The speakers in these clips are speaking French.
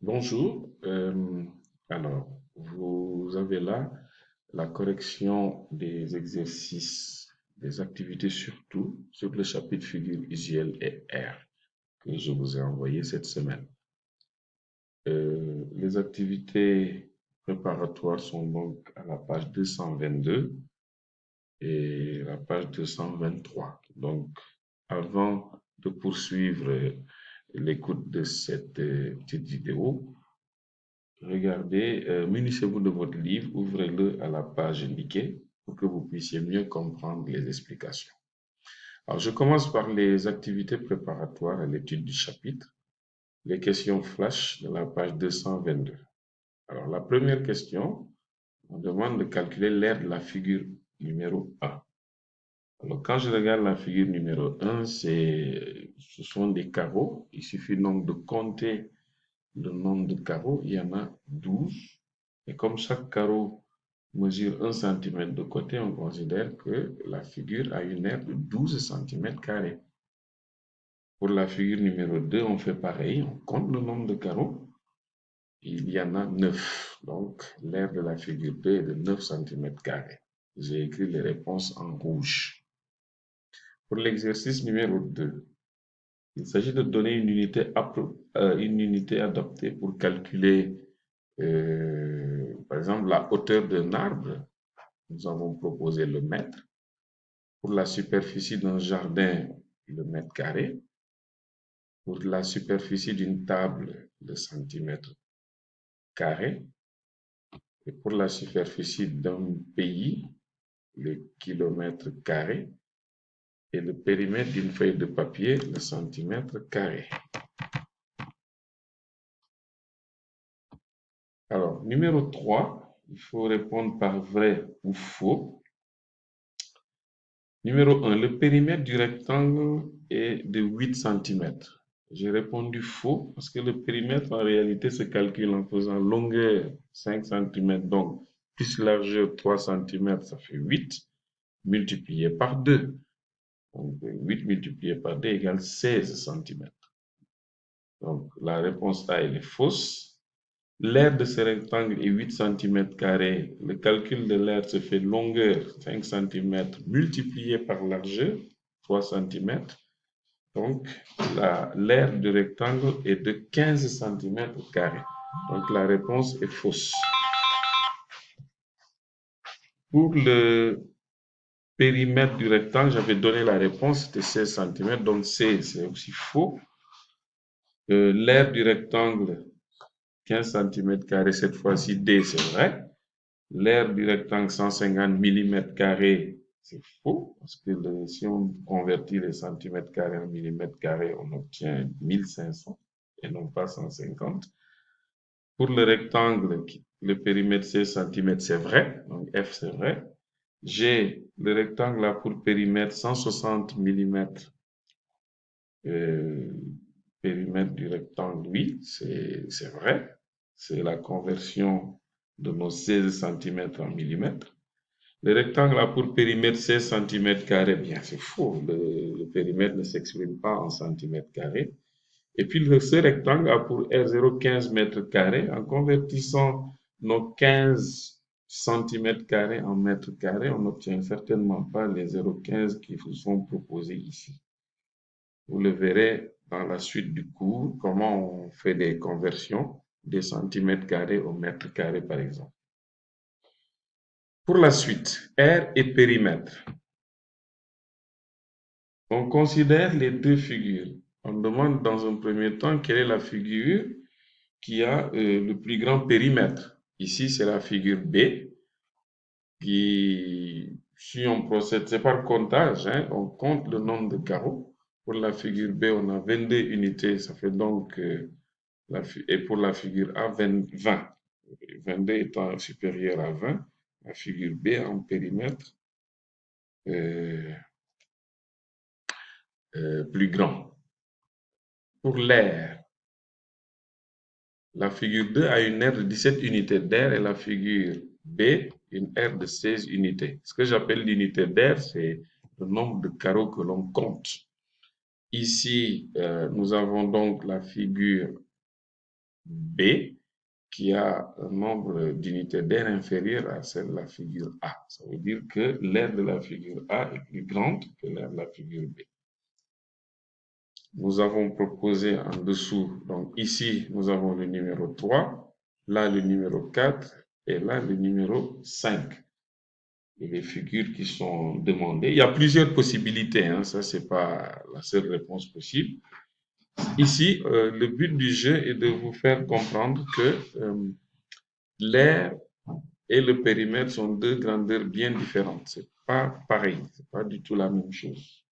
Bonjour. Alors, vous avez là la correction des exercices, des activités surtout sur le chapitre figure usuelle et R que je vous ai envoyé cette semaine. Les activités préparatoires sont donc à la page 222 et la page 223. Donc, avant de poursuivre l'écoute de cette petite vidéo, regardez, munissez-vous de votre livre, ouvrez-le à la page indiquée pour que vous puissiez mieux comprendre les explications. Alors, je commence par les activités préparatoires à l'étude du chapitre, les questions flash de la page 222. Alors, la première question, on demande de calculer l'aire de la figure numéro 1. Alors, quand je regarde la figure numéro 1, ce sont des carreaux. Il suffit donc de compter le nombre de carreaux. Il y en a 12. Et comme chaque carreau mesure 1 cm de côté, on considère que la figure a une aire de 12 cm². Pour la figure numéro 2, on fait pareil. On compte le nombre de carreaux. Il y en a 9. Donc, l'aire de la figure 2 est de 9 cm². J'ai écrit les réponses en rouge. Pour l'exercice numéro 2, il s'agit de donner une unité adaptée pour calculer, par exemple, la hauteur d'un arbre. Nous avons proposé le mètre. Pour la superficie d'un jardin, le mètre carré. Pour la superficie d'une table, le centimètre carré. Et pour la superficie d'un pays, le kilomètre carré. Et le périmètre d'une feuille de papier, le centimètre carré. Alors, numéro 3, il faut répondre par vrai ou faux. Numéro 1, le périmètre du rectangle est de 8 cm. J'ai répondu faux parce que le périmètre en réalité se calcule en faisant longueur 5 cm, donc plus largeur 3 cm, ça fait 8 multiplié par 2. Donc 8 multiplié par 2 égale 16 cm. Donc la réponse A, elle est fausse. L'aire de ce rectangle est 8 cm². Le calcul de l'aire se fait longueur 5 cm multiplié par largeur 3 cm. Donc, l'aire du rectangle est de 15 cm². Donc, la réponse est fausse. Pour le périmètre du rectangle, j'avais donné la réponse, c'était 16 cm. Donc, C, c'est aussi faux. L'aire du rectangle, 15 cm², cette fois-ci, D, c'est vrai. L'aire du rectangle 150 mm², c'est faux, parce que si on convertit les centimètres carrés en millimètres carrés, on obtient 1500 et non pas 150. Pour le rectangle, le périmètre 16 cm, c'est vrai, donc F, c'est vrai. G, le rectangle a pour périmètre 160 mm. Périmètre du rectangle, oui, c'est vrai. C'est la conversion de nos 16 cm en millimètres. Le rectangle a pour périmètre 16 cm². Bien, c'est faux. Le périmètre ne s'exprime pas en centimètres carrés. Et puis, ce rectangle a pour R0,15 mètres carrés. En convertissant nos 15 cm² en mètres carrés, on n'obtient certainement pas les 0,15 qui vous sont proposés ici. Vous le verrez dans la suite du cours, comment on fait des conversions des centimètres carrés au mètre carré, par exemple. Pour la suite, R et périmètre. On considère les deux figures. On demande dans un premier temps quelle est la figure qui a le plus grand périmètre. Ici, c'est la figure B qui, si on procède, c'est par comptage, hein, on compte le nombre de carreaux. Pour la figure B, on a 22 unités, ça fait donc, et pour la figure A, 20. 22 étant supérieur à 20, la figure B en périmètre euh, plus grand. Pour l'air, la figure 2 a une aire de 17 unités d'air et la figure B une aire de 16 unités. Ce que j'appelle l'unité d'air, c'est le nombre de carreaux que l'on compte. Ici, nous avons donc la figure B qui a un nombre d'unités d'air inférieur à celle de la figure A. Ça veut dire que l'aire de la figure A est plus grande que l'aire de la figure B. Nous avons proposé en dessous, donc ici, nous avons le numéro 3, là le numéro 4 et là le numéro 5. Et les figures qui sont demandées. Il y a plusieurs possibilités, hein, ça c'est pas la seule réponse possible. Ici, le but du jeu est de vous faire comprendre que l'aire et le périmètre sont deux grandeurs bien différentes. C'est pas pareil, c'est pas du tout la même chose.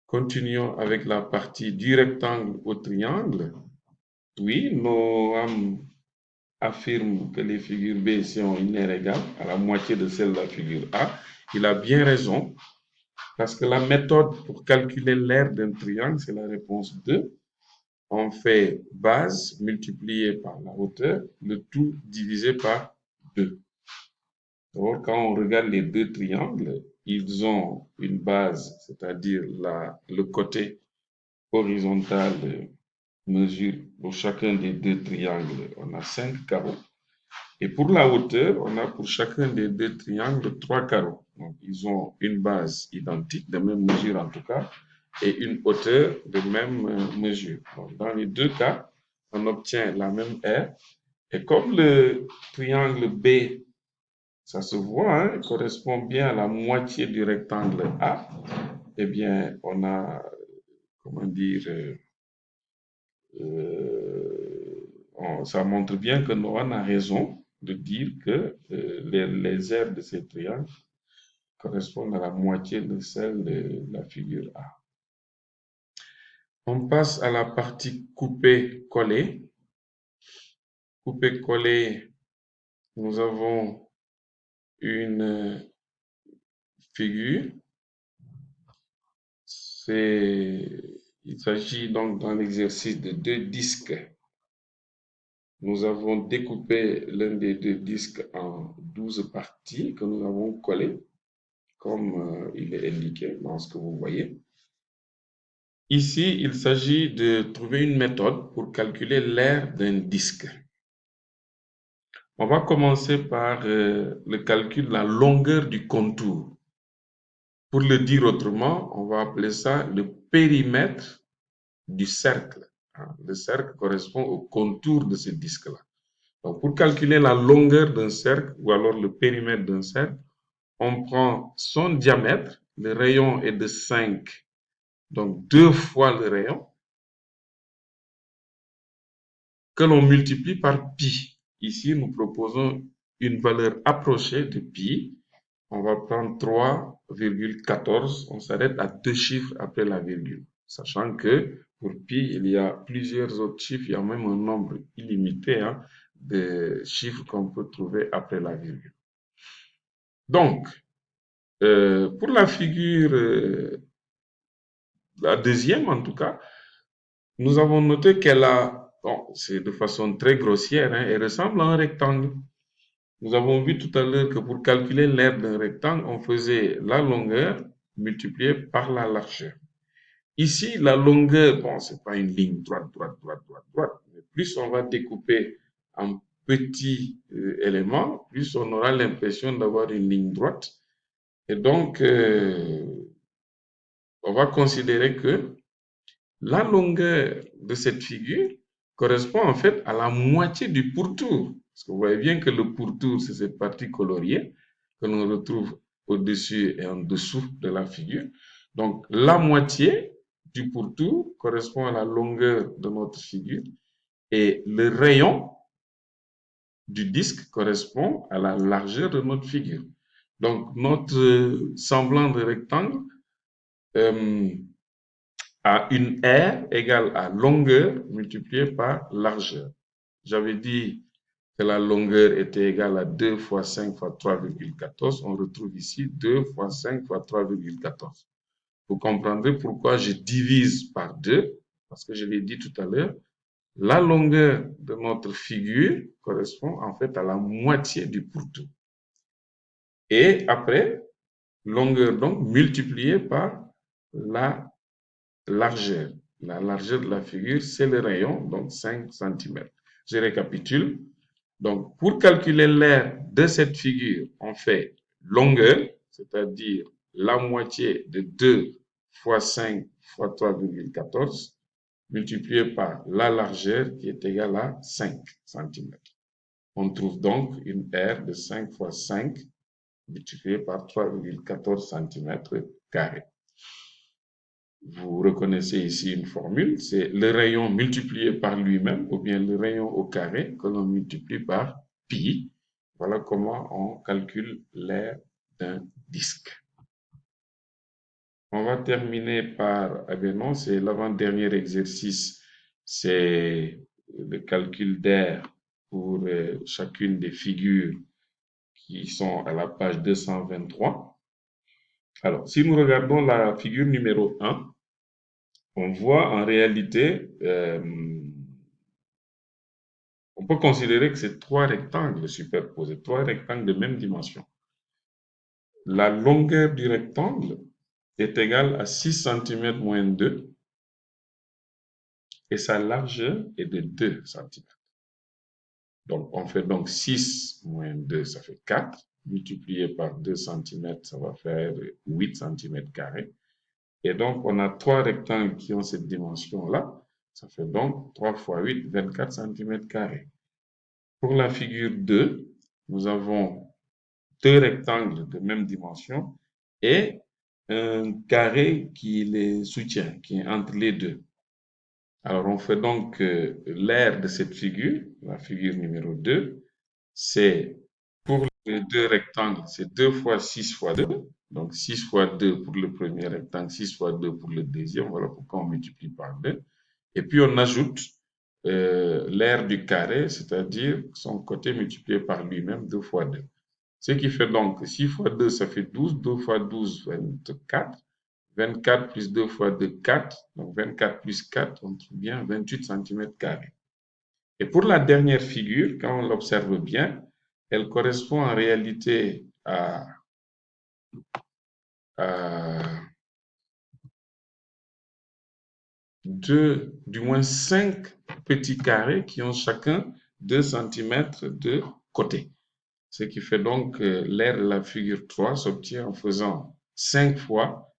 Continuons avec la partie du rectangle au triangle. Oui, Noam affirme que les figures B sont une aire égale à la moitié de celle de la figure A. Il a bien raison, parce que la méthode pour calculer l'aire d'un triangle, c'est la réponse 2. On fait base multipliée par la hauteur, le tout divisé par 2. Or, quand on regarde les deux triangles, ils ont une base, c'est-à-dire le côté horizontal mesure pour chacun des deux triangles, on a 5 carreaux. Et pour la hauteur, on a pour chacun des deux triangles 3 carreaux. Donc, ils ont une base identique, de même mesure en tout cas, et une hauteur de même mesure. Donc, dans les deux cas, on obtient la même aire. Et comme le triangle B, ça se voit, hein, correspond bien à la moitié du rectangle A, eh bien, on a, comment dire, ça montre bien que Noah a raison de dire que les aires de ces triangles correspondent à la moitié de celle de la figure A. On passe à la partie coupé-collé. Coupé-collé, nous avons une figure. Il s'agit donc dans l'exercice de deux disques. Nous avons découpé l'un des deux disques en 12 parties que nous avons collées, comme il est indiqué dans ce que vous voyez. Ici, il s'agit de trouver une méthode pour calculer l'aire d'un disque. On va commencer par le calcul de la longueur du contour. Pour le dire autrement, on va appeler ça le périmètre du cercle. Le cercle correspond au contour de ce disque-là. Donc, pour calculer la longueur d'un cercle ou alors le périmètre d'un cercle, on prend son diamètre, le rayon est de 5, donc 2 fois le rayon, que l'on multiplie par pi. Ici, nous proposons une valeur approchée de pi. On va prendre 3,14. On s'arrête à deux chiffres après la virgule. Sachant que pour pi, il y a plusieurs autres chiffres. Il y a même un nombre illimité de chiffres qu'on peut trouver après la virgule. Donc, pour la figure, la deuxième en tout cas, nous avons noté qu'elle a, bon, c'est de façon très grossière, hein, elle ressemble à un rectangle. Nous avons vu tout à l'heure que pour calculer l'aire d'un rectangle, on faisait la longueur multipliée par la largeur. Ici, la longueur, bon, c'est pas une ligne droite, droite, droite, droite, droite. Mais plus on va découper en petits éléments, plus on aura l'impression d'avoir une ligne droite. Et donc, on va considérer que la longueur de cette figure correspond en fait à la moitié du pourtour. Parce que vous voyez bien que le pourtour, c'est cette partie coloriée que l'on retrouve au-dessus et en dessous de la figure. Donc, la moitié du pourtour correspond à la longueur de notre figure et le rayon du disque correspond à la largeur de notre figure. Donc, notre semblant de rectangle a une aire égale à longueur multipliée par largeur. J'avais dit que la longueur était égale à 2 fois 5 fois 3,14. On retrouve ici 2 fois 5 fois 3,14. Vous comprendrez pourquoi je divise par 2, parce que je l'ai dit tout à l'heure, la longueur de notre figure correspond en fait à la moitié du pourtour. Et après, longueur donc multipliée par la largeur. La largeur de la figure, c'est le rayon, donc 5 cm. Je récapitule. Donc, pour calculer l'aire de cette figure, on fait longueur, c'est-à-dire la moitié de 2 fois 5 fois 3,14, multiplié par la largeur qui est égale à 5 cm. On trouve donc une aire de 5 fois 5 multiplié par 3,14 cm². Vous reconnaissez ici une formule, c'est le rayon multiplié par lui-même, ou bien le rayon au carré que l'on multiplie par pi. Voilà comment on calcule l'aire d'un disque. On va terminer par, non, c'est l'avant-dernier exercice, c'est le calcul d'aire pour chacune des figures qui sont à la page 223. Alors, si nous regardons la figure numéro 1, on voit en réalité, on peut considérer que c'est 3 rectangles superposés, 3 rectangles de même dimension. La longueur du rectangle est égale à 6 cm moins 2 et sa largeur est de 2 cm. Donc, on fait donc 6 moins 2, ça fait 4, multiplié par 2 cm, ça va faire 8 cm². Et donc, on a 3 rectangles qui ont cette dimension-là, ça fait donc 3 fois 8, 24 cm². Pour la figure 2, nous avons 2 rectangles de même dimension et un carré qui les soutient, qui est entre les deux. Alors, on fait donc l'aire de cette figure, la figure numéro 2, c'est pour les 2 rectangles, c'est 2 fois 6 fois 2. Donc, 6 fois 2 pour le premier rectangle, 6 fois 2 pour le deuxième. Voilà pourquoi on multiplie par 2. Et puis, on ajoute l'aire du carré, c'est-à-dire son côté multiplié par lui-même, 2 fois 2. Ce qui fait donc 6 fois 2, ça fait 12. 2 fois 12, 24. 24 plus 2 fois 2, 4. Donc 24 plus 4, on trouve bien 28 cm². Et pour la dernière figure, quand on l'observe bien, elle correspond en réalité à du moins 5 petits carrés qui ont chacun 2 cm de côté. Ce qui fait donc que l'aire de la figure 3 s'obtient en faisant 5 fois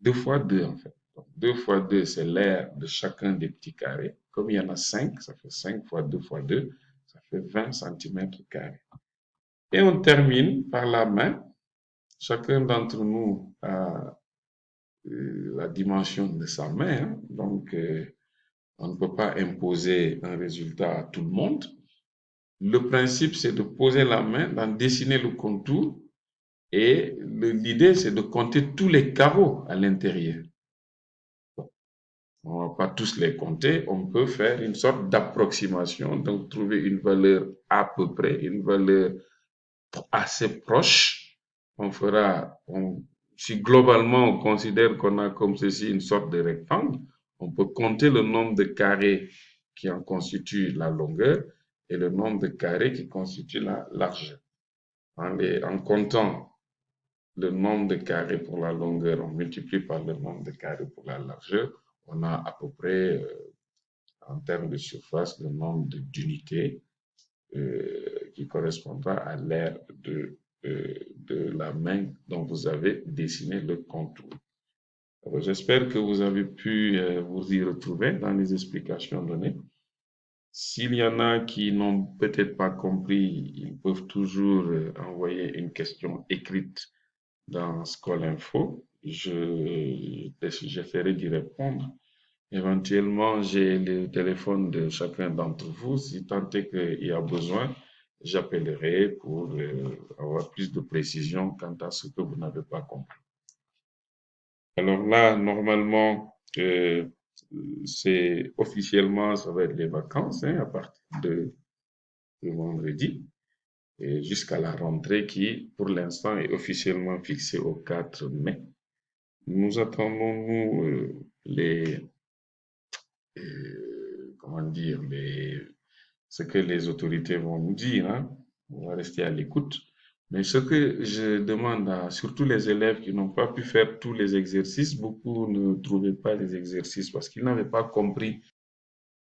2 fois 2 en fait. Donc 2 fois 2, c'est l'aire de chacun des petits carrés. Comme il y en a 5, ça fait 5 fois 2 fois 2, ça fait 20 cm². Et on termine par la main. Chacun d'entre nous a la dimension de sa main, hein. Donc on ne peut pas imposer un résultat à tout le monde. Le principe, c'est de poser la main, d'en dessiner le contour et l'idée, c'est de compter tous les carreaux à l'intérieur. On ne va pas tous les compter, on peut faire une sorte d'approximation, donc trouver une valeur à peu près, une valeur assez proche. Si globalement on considère qu'on a comme ceci une sorte de rectangle, on peut compter le nombre de carrés qui en constituent la longueur et le nombre de carrés qui constituent la largeur. En comptant le nombre de carrés pour la longueur, on multiplie par le nombre de carrés pour la largeur, on a à peu près, en termes de surface, le nombre d'unités qui correspondra à l'aire de la main dont vous avez dessiné le contour. J'espère que vous avez pu vous y retrouver dans les explications données. S'il y en a qui n'ont peut-être pas compris, ils peuvent toujours envoyer une question écrite dans School.info. J'essaierai d'y répondre. Éventuellement, j'ai le téléphone de chacun d'entre vous. Si tant est qu'il y a besoin, j'appellerai pour avoir plus de précision quant à ce que vous n'avez pas compris. Alors là, normalement, c'est officiellement, ça va être les vacances, hein, à partir de vendredi et jusqu'à la rentrée qui, pour l'instant, est officiellement fixée au 4 mai. Nous attendons, nous, comment dire, ce que les autorités vont nous dire, hein. On va rester à l'écoute. Mais ce que je demande à surtout les élèves qui n'ont pas pu faire tous les exercices, beaucoup ne trouvaient pas les exercices parce qu'ils n'avaient pas compris